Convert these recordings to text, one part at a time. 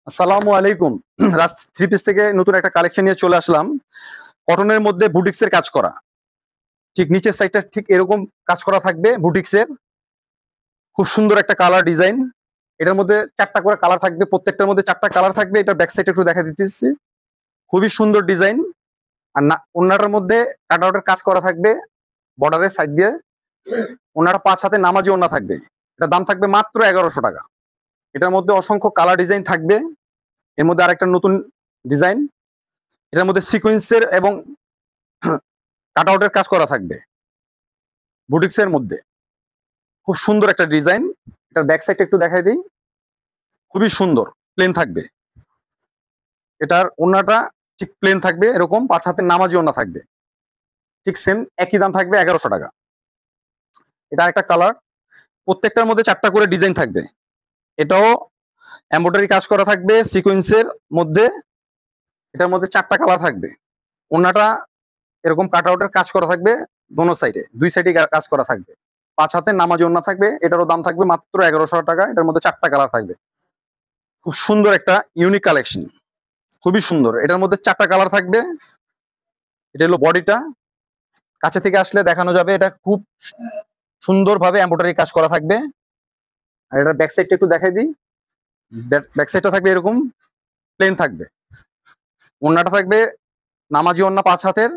আসসালামু আলাইকুম। রাজ three piece থেকে নতুন একটা কালেকশন নিয়ে চলে আসলাম। কটনের মধ্যে বুটিক্সের কাজ করা। ঠিক নিচের সাইডটা ঠিক এরকম কাজ করা থাকবে বুটিক্সের। খুব সুন্দর একটা কালার ডিজাইন। এটার মধ্যে ৪ টা করে কালার থাকবে। প্রত্যেকটার মধ্যে ৪ টা কালার থাকবে। এটার ব্যাক সাইডটা একটু দেখা দিতেছি। খুবই সুন্দর ডিজাইন। আর না ওড়নাটার মধ্যে কাটআউটের কাজ করা থাকবে বর্ডারের সাইড দিয়ে। ওড়নাটা ৫ হাতে নামাজি ওড়না থাকবে। এটার দাম থাকবে মাত্র ৳১১০০। এটার মধ্যে অসংখ্য কালার ডিজাইন থাকবে। এর মধ্যে আরেকটা নতুন ডিজাইন। এটার মধ্যে সিকোয়েন্সের এবং কাটআউটের কাজ করা থাকবে বুটিক্সের মধ্যে। খুব সুন্দর একটা ডিজাইন। এটার ব্যাক সাইডটা একটু দেখাই দিই। খুবই সুন্দর, প্লেন থাকবে। এটার ওড়নাটা ঠিক প্লেন থাকবে, এরকম ৫ হাতের নামাজি ওড়না থাকবে। ঠিক সেম একই দাম থাকবে ৳১১০০। এটা একটা কালার। প্রত্যেকটার মধ্যে ৪ টা করে ডিজাইন থাকবে। এটাও এমব্রয়ডারি কাজ করা থাকবে সিকোয়েন্সের মধ্যে। এটার মধ্যে ৪ টা কালার থাকবে। ওড়নাটা এরকম কাটআউটের কাজ করা থাকবে দোনো সাইডে, ২ সাইডে কাজ করা থাকবে। ৫ হাতের নামাজি ওড়না থাকবে। এটারও দাম থাকবে মাত্র ৳১১০০। এটার মধ্যে ৪ টা কালার থাকবে। খুব সুন্দর একটা ইউনিক কালেকশন। খুবই সুন্দর। এটার মধ্যে ৪ টা কালার থাকবে। এটা হলো বডিটা। কাছে থেকে আসলে দেখানো যাবে। এটা খুব সুন্দরভাবে এমব্রয়ডারি কাজ করা থাকবে। আর এটার ব্যাক সাইডটা একটু দেখাই দিই। ব্যাক সাইডটা থাকবে এরকম প্লেন থাকবে। ওড়নাটা থাকবে নামাজি ওড়না ৫ হাতের।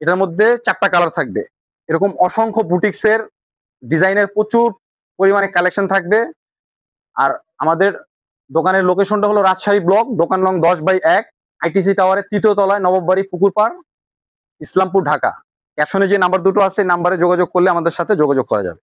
এটার মধ্যে ৪ টা কালার থাকবে। এরকম অসংখ্য বুটিক্সের ডিজাইনের প্রচুর পরিমাণে কালেকশন থাকবে। আর আমাদের দোকানের লোকেশনটা হলো রাজশাহী ব্লক, দোকান নং ১০/১, আইটিসি টাওয়ারের ৩য় তলায়, নবাববাড়ি, পুকুরপাড়, ইসলামপুর, ঢাকা। ক্যাপশনে যে নাম্বার দুটো আছে, নাম্বারে যোগাযোগ করলে আমাদের সাথে যোগাযোগ করা যাবে।